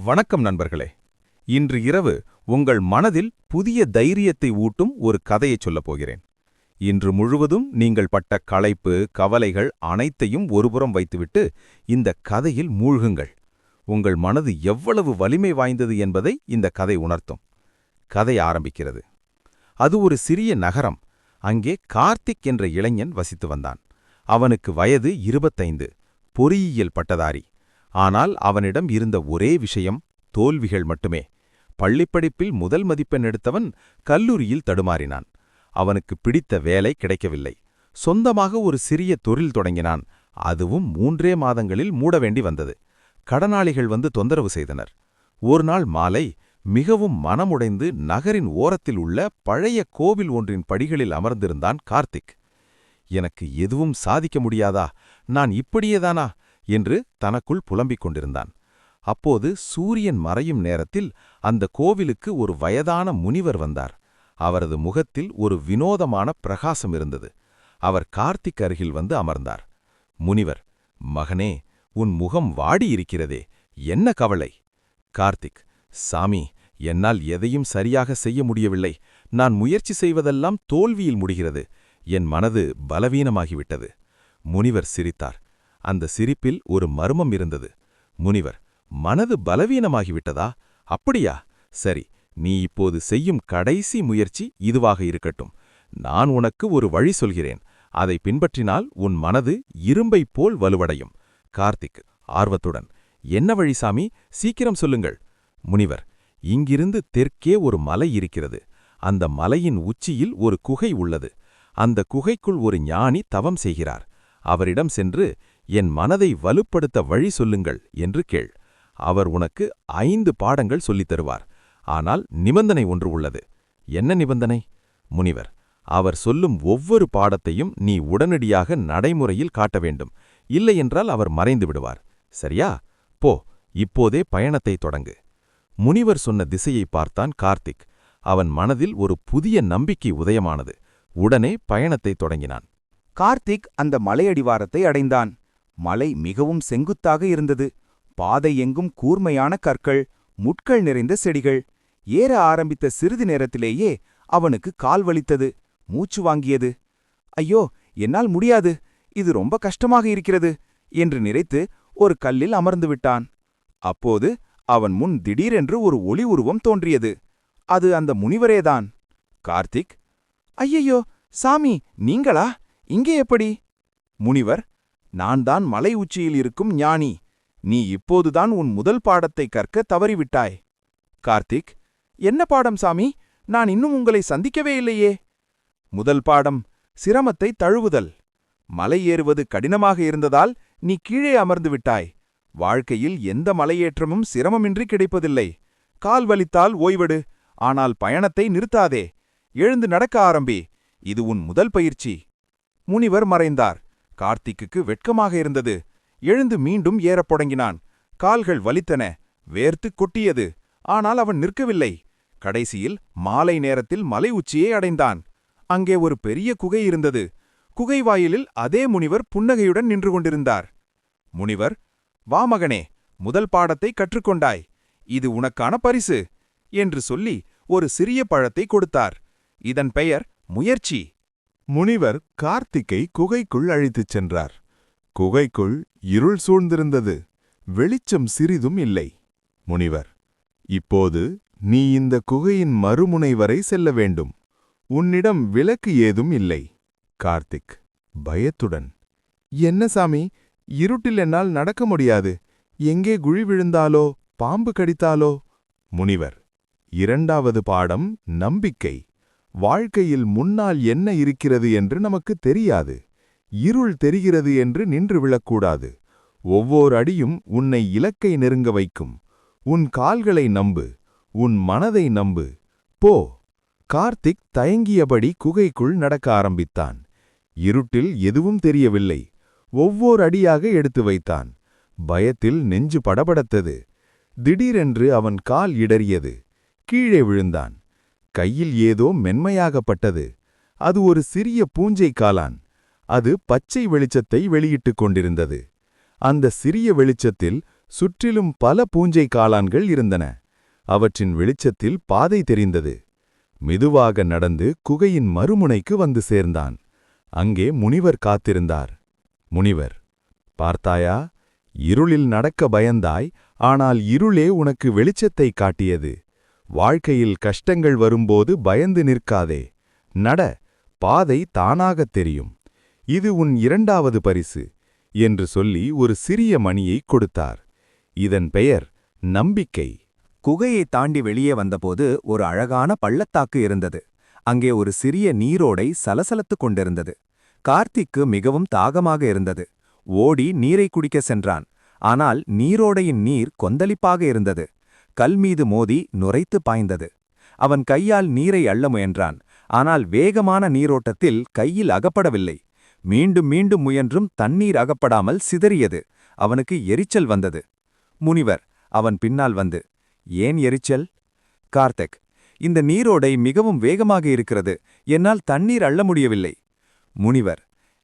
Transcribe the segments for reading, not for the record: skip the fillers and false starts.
வணக்கம் நண்பர்களே. இன்று இரவு உங்கள் மனதில் புதிய தைரியத்தை ஊட்டும் ஒரு கதையைச் சொல்லப் போகிறேன். இன்று முழுவதும் நீங்கள் பட்ட களைப்பு, கவலைகள் அனைத்தையும் ஒருபுறம் வைத்துவிட்டு இந்த கதையில் மூழ்குங்கள். உங்கள் மனது எவ்வளவு வலிமை வாய்ந்தது என்பதை இந்த கதை உணர்த்தும். கதை ஆரம்பிக்கிறது. அது ஒரு சிறிய நகரம். அங்கே கார்த்திக் என்ற இளைஞன் வசித்து வந்தான். அவனுக்கு வயது 25, பொறியியல் பட்டதாரி. ஆனால் அவனிடம் இருந்த ஒரே விஷயம் தோல்விகள் மட்டுமே. பள்ளிப்படிப்பில் முதல் மதிப்பெண் எடுத்தவன் கல்லூரியில் தடுமாறினான். அவனுக்கு பிடித்த வேலை கிடைக்கவில்லை. சொந்தமாக ஒரு சிறிய தொழில் தொடங்கினான். அதுவும் 3 மாதங்களில் மூட வேண்டி வந்தது. கடனாளிகள் வந்து தொந்தரவு செய்தனர். ஒரு நாள் மாலை மிகவும் மனமுடைந்து நகரின் ஓரத்தில் உள்ள பழைய கோவில் ஒன்றின் படிகளில் அமர்ந்திருந்தான் கார்த்திக். எனக்கு எதுவும் சாதிக்க முடியாதா, நான் இப்படியேதானா என்று தனக்குள் புலம்பிக் கொண்டிருந்தான். அப்போது சூரியன் மறையும் நேரத்தில் அந்த கோவிலுக்கு ஒரு வயதான முனிவர் வந்தார். அவரது முகத்தில் ஒரு வினோதமான பிரகாசம் இருந்தது. அவர் கார்த்திக் அருகில் வந்து அமர்ந்தார். முனிவர், மகனே, உன் முகம் வாடியிருக்கிறதே, என்ன கவலை? கார்த்திக், சாமி, என்னால் எதையும் சரியாக செய்ய முடியவில்லை. நான் முயற்சி செய்வதெல்லாம் தோல்வியில் முடிகிறது. என் மனது பலவீனமாகிவிட்டது. முனிவர் சிரித்தார். அந்த சிரிப்பில் ஒரு மர்மம் இருந்தது. முனிவர், மனது பலவீனமாகிவிட்டதா? அப்படியா? சரி, நீ இப்போது செய்யும் கடைசி முயற்சி இதுவாக இருக்கட்டும். நான் உனக்கு ஒரு வழி சொல்கிறேன். அதை பின்பற்றினால் உன் மனது இரும்பைப் போல் வலுவடையும். கார்த்திக் ஆர்வத்துடன், என்ன வழி சாமி, சீக்கிரம் சொல்லுங்கள். முனிவர், இங்கிருந்து தெற்கே ஒரு மலை இருக்கிறது. அந்த மலையின் உச்சியில் ஒரு குகை உள்ளது. அந்த குகைக்குள் ஒரு ஞானி தவம் செய்கிறார். அவரிடம் சென்று, என் மனதை வலுப்படுத்த வழி சொல்லுங்கள் என்று கேள். அவர் உனக்கு 5 பாடங்கள் சொல்லித் தருவார். ஆனால் நிபந்தனை ஒன்று உள்ளது. என்ன நிபந்தனை? முனிவர், அவர் சொல்லும் ஒவ்வொரு பாடத்தையும் நீ உடனடியாக நடைமுறையில் காட்ட வேண்டும். இல்லையென்றால் அவர் மறைந்து விடுவார். சரியா? போ, இப்போதே பயணத்தை தொடங்கு. முனிவர் சொன்ன திசையை பார்த்தான் கார்த்திக். அவன் மனதில் ஒரு புதிய நம்பிக்கை உதயமானது. உடனே பயணத்தை தொடங்கினான். கார்த்திக் அந்த மலையடிவாரத்தை அடைந்தான். மலை மிகவும் செங்குத்தாக இருந்தது. பாதை எங்கும் கூர்மையான கற்கள், முட்கள் நிறைந்த செடிகள். ஏற ஆரம்பித்த சிறிது நேரத்திலேயே அவனுக்கு கால் வலித்தது, மூச்சு வாங்கியது. ஐயோ, என்னால் முடியாது, இது ரொம்ப கஷ்டமாக இருக்கிறது என்று நினைத்து ஒரு கல்லில் அமர்ந்து விட்டான். அப்போது அவன் முன் திடீரென்று ஒரு ஒளி உருவம் தோன்றியது. அது அந்த முனிவரேதான். கார்த்திக், ஐயையோ சாமி, நீங்களா? இங்கே எப்படி? முனிவர், நான் தான் மலை உச்சியில் இருக்கும் ஞானி. நீ இப்போதுதான் உன் முதல் பாடத்தை கற்க தவறிவிட்டாய். கார்த்திக், என்ன பாடம் சாமி? நான் இன்னும் உங்களை சந்திக்கவே இல்லையே. முதல் பாடம் சிரமத்தை தழுவுதல். மலை ஏறுவது கடினமாக இருந்ததால் நீ கீழே அமர்ந்து விட்டாய். வாழ்க்கையில் எந்த மலையேற்றமும் சிரமமின்றி கிடைப்பதில்லை. கால் வலித்தால் ஓய்வெடு, ஆனால் பயணத்தை நிறுத்தாதே. எழுந்து நடக்க ஆரம்பி. இது உன் முதல் பயிற்சி. முனிவர் மறைந்தார். கார்த்திக்குக்கு வெட்கமாக இருந்தது. எழுந்து மீண்டும் ஏறப் தொடங்கினான். கால்கள் வலித்தன, வேர்த்து கொட்டியது. ஆனால் அவன் நிற்கவில்லை. கடைசியில் மாலை நேரத்தில் மலை உச்சியை அடைந்தான். அங்கே ஒரு பெரிய குகை இருந்தது. குகை வாயிலில் அதே முனிவர் புன்னகையுடன் நின்று கொண்டிருந்தார். முனிவர், வா மகனே, முதல் பாடத்தை கற்றுக்கொண்டாய். இது உனக்கான பரிசு என்று சொல்லி ஒரு சிறிய பழத்தை கொடுத்தார். இதன் பெயர் முயற்சி. முனிவர் கார்த்திக்கை குகைக்குள் அழைத்துச் சென்றார். குகைக்குள் இருள் சூழ்ந்திருந்தது. வெளிச்சம் சிறிதும் இல்லை. முனிவர், இப்போது நீ இந்த குகையின் மறுமுனை வரை செல்ல வேண்டும். உன்னிடம் விளக்கு ஏதும் இல்லை. கார்த்திக் பயத்துடன், என்ன சாமி, இருட்டில் என்னால் நடக்க முடியாது. எங்கே குழி விழுந்தாலோ, பாம்பு கடித்தாலோ? முனிவர், 2வது பாடம் நம்பிக்கை. வாழ்க்கையில் முன்னால் என்ன இருக்கிறது என்று நமக்கு தெரியாது. இருள் தெரிகிறது என்று நின்று விழக்கூடாது. ஒவ்வொரு அடியும் உன்னை இலக்கை நெருங்க வைக்கும். உன் கால்களை நம்பு, உன் மனதை நம்பு. போ. கார்த்திக் தயங்கியபடி குகைக்குள் நடக்க ஆரம்பித்தான். இருட்டில் எதுவும் தெரியவில்லை. ஒவ்வொரு அடியாக எடுத்து வைத்தான். பயத்தில் நெஞ்சு படபடத்தது. திடீரென்று அவன் கால் இடறியது. கீழே விழுந்தான். கையில் ஏதோ மென்மையாகப்பட்டது. அது ஒரு சிறிய பூஞ்சை காளான். அது பச்சை வெளிச்சத்தை வெளியிட்டுக் கொண்டிருந்தது. அந்த சிறிய வெளிச்சத்தில் சுற்றிலும் பல பூஞ்சை காளான்கள் இருந்தன. அவற்றின் வெளிச்சத்தில் பாதை தெரிந்தது. மெதுவாக நடந்து குகையின் மறுமுனைக்கு வந்து சேர்ந்தான். அங்கே முனிவர் காத்திருந்தார். முனிவர், பார்த்தாயா? இருளில் நடக்க பயந்தாய், ஆனால் இருளே உனக்கு வெளிச்சத்தை காட்டியது. வாழ்க்கையில் கஷ்டங்கள் வரும்போது பயந்து நிற்காதே. நட, பாதை தானாகத் தெரியும். இது உன் 2வது பரிசு என்று சொல்லி ஒரு சிறிய மணியைக் கொடுத்தார். இதன் பெயர் நம்பிக்கை. குகையை தாண்டி வெளியே வந்தபோது ஒரு அழகான பள்ளத்தாக்கு இருந்தது. அங்கே ஒரு சிறிய நீரோடை சலசலத்துக் கொண்டிருந்தது. கார்த்திக்கு மிகவும் தாகமாக இருந்தது. ஓடி நீரை குடிக்க சென்றான். ஆனால் நீரோடையின் நீர் கொந்தளிப்பாக இருந்தது. கல் மீது மோதி நுரைத்து பாய்ந்தது. அவன் கையால் நீரை அள்ள முயன்றான். ஆனால் வேகமான நீரோட்டத்தில் கையில் அகப்படவில்லை. மீண்டும் மீண்டும் முயன்றும் தண்ணீர் அகப்படாமல் சிதறியது. அவனுக்கு எரிச்சல் வந்தது. முனிவர் அவன் பின்னால் வந்து, ஏன் எரிச்சல்? கார்த்திக், இந்த நீரோடை மிகவும் வேகமாக இருக்கிறது. என்னால் தண்ணீர் அள்ள முடியவில்லை. முனிவர்,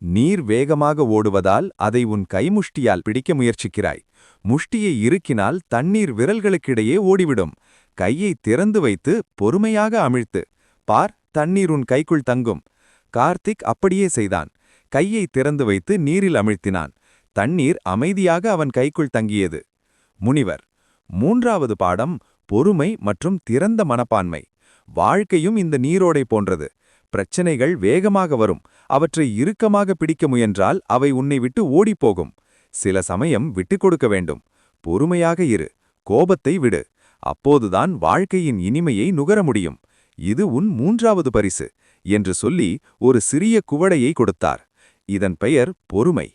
நீர் வேகமாக ஓடுவதால் அதை உன் கைமுஷ்டியால் பிடிக்க முயற்சிக்கிறாய். முஷ்டியை இறுக்கினால் தண்ணீர் விரல்களுக்கிடையே ஓடிவிடும். கையை திறந்து வைத்து பொறுமையாக அமிழ்த்து பார், தண்ணீர் உன் கைக்குள் தங்கும். கார்த்திக் அப்படியே செய்தான். கையை திறந்து வைத்து நீரில் அமிழ்த்தினான். தண்ணீர் அமைதியாக அவன் கைக்குள் தங்கியது. முனிவர், 3வது பாடம் பொறுமை மற்றும் திறந்த மனப்பான்மை. வாழ்க்கையும் இந்த நீரோடை போன்றது. பிரச்சனைகள் வேகமாக வரும். அவற்றை இறுக்கமாக பிடிக்க முயன்றால் அவை உன்னை விட்டு ஓடிப்போகும். சில சமயம் விட்டுக் கொடுக்க வேண்டும். பொறுமையாக இரு. கோபத்தை விடு. அப்போதுதான் வாழ்க்கையின் இனிமையை நுகர முடியும். இது உன் 3வது பரிசு என்று சொல்லி ஒரு சிறிய குவளையை கொடுத்தார். இதன் பெயர் பொறுமை.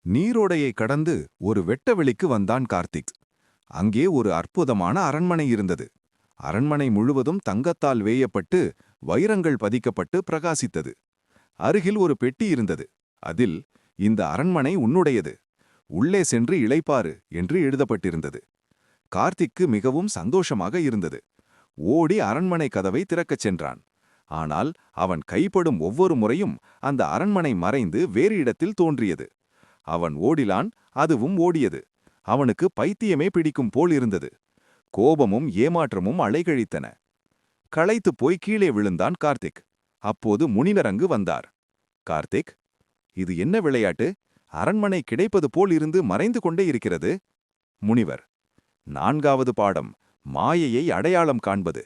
நீரோடையை கடந்து ஒரு வெட்டவெளிக்கு வந்தான் கார்த்திக். அங்கே ஒரு அற்புதமான அரண்மனை இருந்தது. அரண்மனை முழுவதும் தங்கத்தால் வேயப்பட்டு வைரங்கள் பதிக்கப்பட்டு பிரகாசித்தது. அருகில் ஒரு பெட்டி இருந்தது. அதில், இந்த அரண்மனை உன்னுடையது, உள்ளே சென்று இளைப்பாறு என்று எழுதப்பட்டிருந்தது. கார்த்திக்கு மிகவும் சந்தோஷமாக இருந்தது. ஓடி அரண்மனை கதவை திறக்கச் சென்றான். ஆனால் அவன் கைப்படும் ஒவ்வொரு முறையும் அந்த அரண்மனை மறைந்து வேறு இடத்தில் தோன்றியது. அவன் ஓடிலான், அதுவும் ஓடியது. அவனுக்கு பைத்தியமே பிடிக்கும் போல் இருந்தது. கோபமும் ஏமாற்றமும் அலைகழித்தன. களைத்துப் போய் கீழே விழுந்தான் கார்த்திக். அப்போது முனிவர் அங்கு வந்தார். கார்த்திக், இது என்ன விளையாட்டு? அரண்மனை கிடைப்பது போல் இருந்து மறைந்து கொண்டே இருக்கிறது. முனிவர், 4வது பாடம் மாயையை அடையாளம் காண்பது.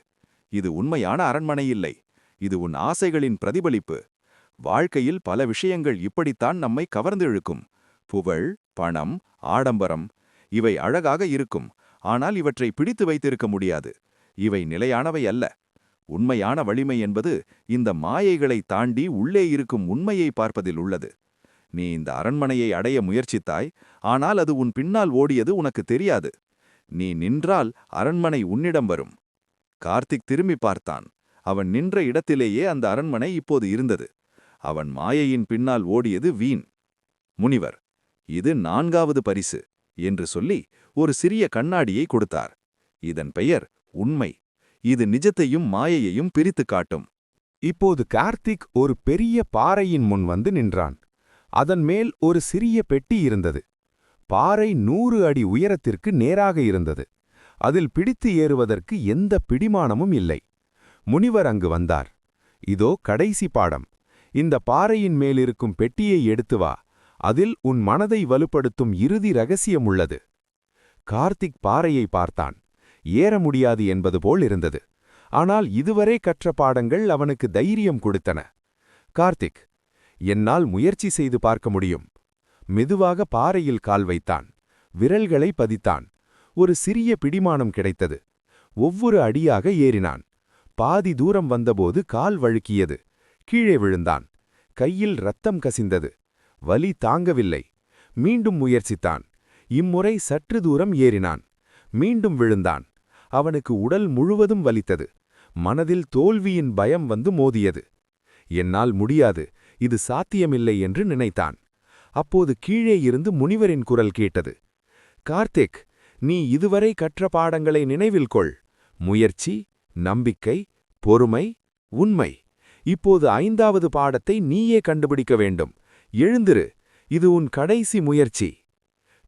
இது உண்மையான அரண்மனை இல்லை. இது உன் ஆசைகளின் பிரதிபலிப்பு. வாழ்க்கையில் பல விஷயங்கள் இப்படித்தான் நம்மை கவர்ந்து இழுக்கும். புகழ், பணம், ஆடம்பரம், இவை அழகாக இருக்கும். ஆனால் இவற்றை பிடித்து வைத்திருக்க முடியாது. இவை நிலையானவை அல்ல. உண்மையான வலிமை என்பது இந்த மாயைகளை தாண்டி உள்ளே இருக்கும் உண்மையை பார்ப்பதில் உள்ளது. நீ இந்த அரண்மனையை அடைய முயற்சித்தாய், ஆனால் அது உன் பின்னால் ஓடியது உனக்கு தெரியாது. நீ நின்றால் அரண்மனை உன்னிடம் வரும். கார்த்திக் திரும்பி பார்த்தான். அவன் நின்ற இடத்திலேயே அந்த அரண்மனை இப்போது இருந்தது. அவன் மாயையின் பின்னால் ஓடியது வீண். முனிவர், இது 4வது பரிசு என்று சொல்லி ஒரு சிறிய கண்ணாடியை கொடுத்தார். இதன் பெயர் உண்மை. இது நிஜத்தையும் மாயையையும் பிரித்து காட்டும். இப்போது கார்த்திக் ஒரு பெரிய பாறையின் முன் வந்து நின்றான். அதன் மேல் ஒரு சிறிய பெட்டி இருந்தது. பாறை 100 அடி உயரத்திற்கு நேராக இருந்தது. அதில் பிடித்து ஏறுவதற்கு எந்த பிடிமானமும் இல்லை. முனிவர் அங்கு வந்தார். இதோ கடைசி பாடம். இந்த பாறையின் மேலிருக்கும் பெட்டியை எடுத்து வா. அதில் உன் மனதை வலுப்படுத்தும் இறுதி ரகசியம் உள்ளது. கார்த்திக் பாறையை பார்த்தான். ஏற முடியாது என்பது போல் இருந்தது. ஆனால் இதுவரை கற்ற பாடங்கள் அவனுக்கு தைரியம் கொடுத்தன. கார்த்திக், என்னால் முயற்சி செய்து பார்க்க முடியும். மெதுவாக பாறையில் கால் வைத்தான். விரல்களை பதித்தான். ஒரு சிறிய பிடிமானம் கிடைத்தது. ஒவ்வொரு அடியாக ஏறினான். பாதி தூரம் வந்தபோது கால் வழுக்கியது. கீழே விழுந்தான். கையில் இரத்தம் கசிந்தது. வலி தாங்கவில்லை. மீண்டும் முயற்சித்தான். இம்முறை சற்று தூரம் ஏறினான். மீண்டும் விழுந்தான். அவனுக்கு உடல் முழுவதும் வலித்தது. மனதில் தோல்வியின் பயம் வந்து மோதியது. என்னால் முடியாது, இது சாத்தியமில்லை என்று நினைத்தான். அப்போது கீழே இருந்து முனிவரின் குரல் கேட்டது. கார்த்திக், நீ இதுவரை கற்ற பாடங்களை நினைவில் கொள். முயற்சி, நம்பிக்கை, பொறுமை, உண்மை. இப்போது 5வது பாடத்தை நீயே கண்டுபிடிக்க வேண்டும். எழுந்திரு, இது உன் கடைசி முயற்சி.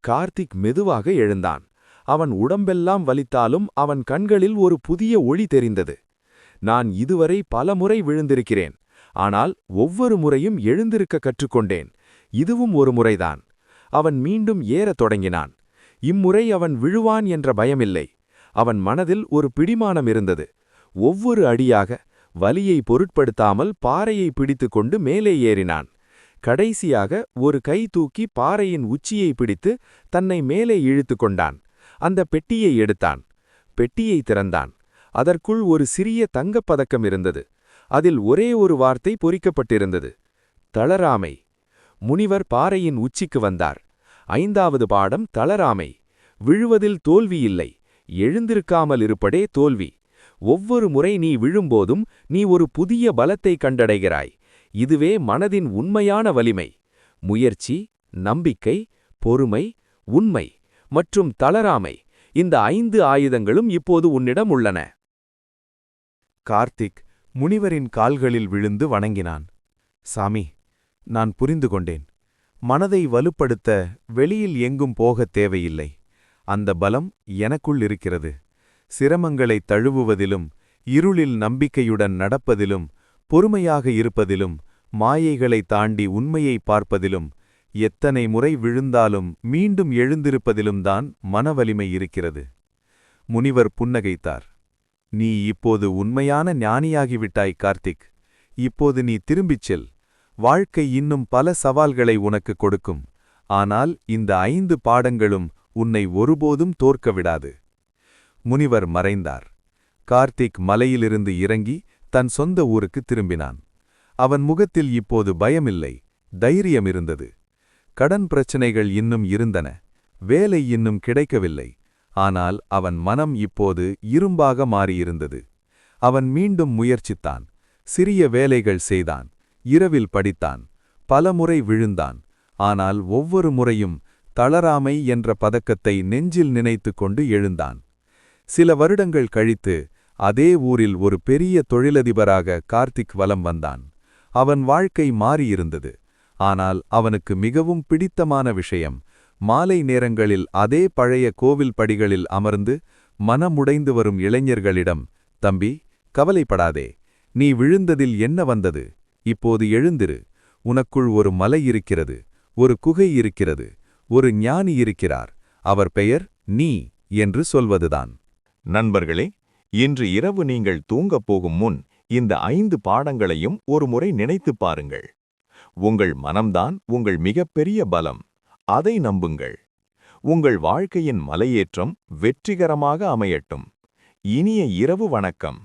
கார்த்திக் மெதுவாக எழுந்தான். அவன் உடம்பெல்லாம் வலித்தாலும் அவன் கண்களில் ஒரு புதிய ஒளி தெரிந்தது. நான் இதுவரை பலமுறை விழுந்திருக்கிறேன். ஆனால் ஒவ்வொரு முறையும் எழுந்திருக்க கற்றுக்கொண்டேன். இதுவும் ஒரு முறைதான். அவன் மீண்டும் ஏறத் தொடங்கினான். இம்முறை அவன் விழுவான் என்ற பயமில்லை. அவன் மனதில் ஒரு பிடிமானம் இருந்தது. ஒவ்வொரு அடியாக வலியை பொருட்படுத்தாமல் பாறையை பிடித்துக்கொண்டு மேலே ஏறினான். கடைசியாக ஒரு கை தூக்கி பாறையின் உச்சியை பிடித்து தன்னை மேலே இழுத்து கொண்டான். அந்த பெட்டியை எடுத்தான். பெட்டியை திறந்தான். அதற்குள் ஒரு சிறிய தங்கப்பதக்கம் இருந்தது. அதில் ஒரே ஒரு வார்த்தை பொறிக்கப்பட்டிருந்தது: தளராமை. முனிவர் பாறையின் உச்சிக்கு வந்தார். 5வது பாடம் தளராமை. விழுவதில் தோல்வி இல்லை, எழுந்திருக்காமல் இருப்பதே தோல்வி. ஒவ்வொரு முறை நீ விழும்போதும் நீ ஒரு புதிய பலத்தை கண்டடைகிறாய். இதுவே மனதின் உண்மையான வலிமை. முயற்சி, நம்பிக்கை, பொறுமை, உண்மை மற்றும் தளராமை, இந்த 5 ஆயுதங்களும் இப்போது உன்னிடம் உள்ளன. கார்த்திக் முனிவரின் கால்களில் விழுந்து வணங்கினான். சாமி, நான் புரிந்து கொண்டேன். மனதை வலுப்படுத்த வெளியில் எங்கும் போகத் தேவையில்லை. அந்த பலம் எனக்குள் இருக்கிறது. சிரமங்களை தழுவுவதிலும், இருளில் நம்பிக்கையுடன் நடப்பதிலும், பொறுமையாக இருப்பதிலும், மாயைகளை தாண்டி உண்மையை பார்ப்பதிலும், எத்தனை முறை விழுந்தாலும் மீண்டும் எழுந்திருப்பதிலும் தான் மனவலிமை இருக்கிறது. முனிவர் புன்னகைத்தார். நீ இப்போது உண்மையான ஞானியாகிவிட்டாய் கார்த்திக். இப்போது நீ திரும்பிச் செல். வாழ்க்கை இன்னும் பல சவால்களை உனக்கு கொடுக்கும். ஆனால் இந்த 5 பாடங்களும் உன்னை ஒருபோதும் தோற்க விடாது. முனிவர் மறைந்தார். கார்த்திக் மலையிலிருந்து இறங்கி தன் சொந்த ஊருக்கு திரும்பினான். அவன் முகத்தில் இப்போது பயமில்லை, தைரியம் இருந்தது. கடன் பிரச்சனைகள் இன்னும் இருந்தன. வேலை இன்னும் கிடைக்கவில்லை. ஆனால் அவன் மனம் இப்போது இரும்பாக மாறியிருந்தது. அவன் மீண்டும் முயற்சித்தான். சிறிய வேலைகள் செய்தான். இரவில் படித்தான். பலமுறை விழுந்தான். ஆனால் ஒவ்வொரு முறையும் தளராமை என்ற பதக்கத்தை நெஞ்சில் நினைத்து கொண்டு எழுந்தான். சில வருடங்கள் கழித்து அதே ஊரில் ஒரு பெரிய தொழிலதிபராக கார்த்திக் வலம் வந்தான். அவன் வாழ்க்கை மாறியிருந்தது. ஆனால் அவனுக்கு மிகவும் பிடித்தமான விஷயம், மாலை நேரங்களில் அதே பழைய கோவில் படிகளில் அமர்ந்து மனமுடைந்து வரும் இளைஞர்களிடம், தம்பி, கவலைப்படாதே. நீ விழுந்ததில் என்ன வந்தது? இப்போது எழுந்திரு. உனக்குள் ஒரு மலை இருக்கிறது, ஒரு குகை இருக்கிறது, ஒரு ஞானி இருக்கிறார். அவர் பெயர் நீ என்று சொல்வதுதான். நண்பர்களே, இன்று இரவு நீங்கள் தூங்கப் போகும் முன் இந்த 5 பாடங்களையும் ஒருமுறை நினைத்துப் பாருங்கள். உங்கள் மனம்தான் உங்கள் மிகப்பெரிய பலம். அதை நம்புங்கள். உங்கள் வாழ்க்கையின் மலையேற்றம் வெற்றிகரமாக அமையட்டும். இனிய இரவு வணக்கம்.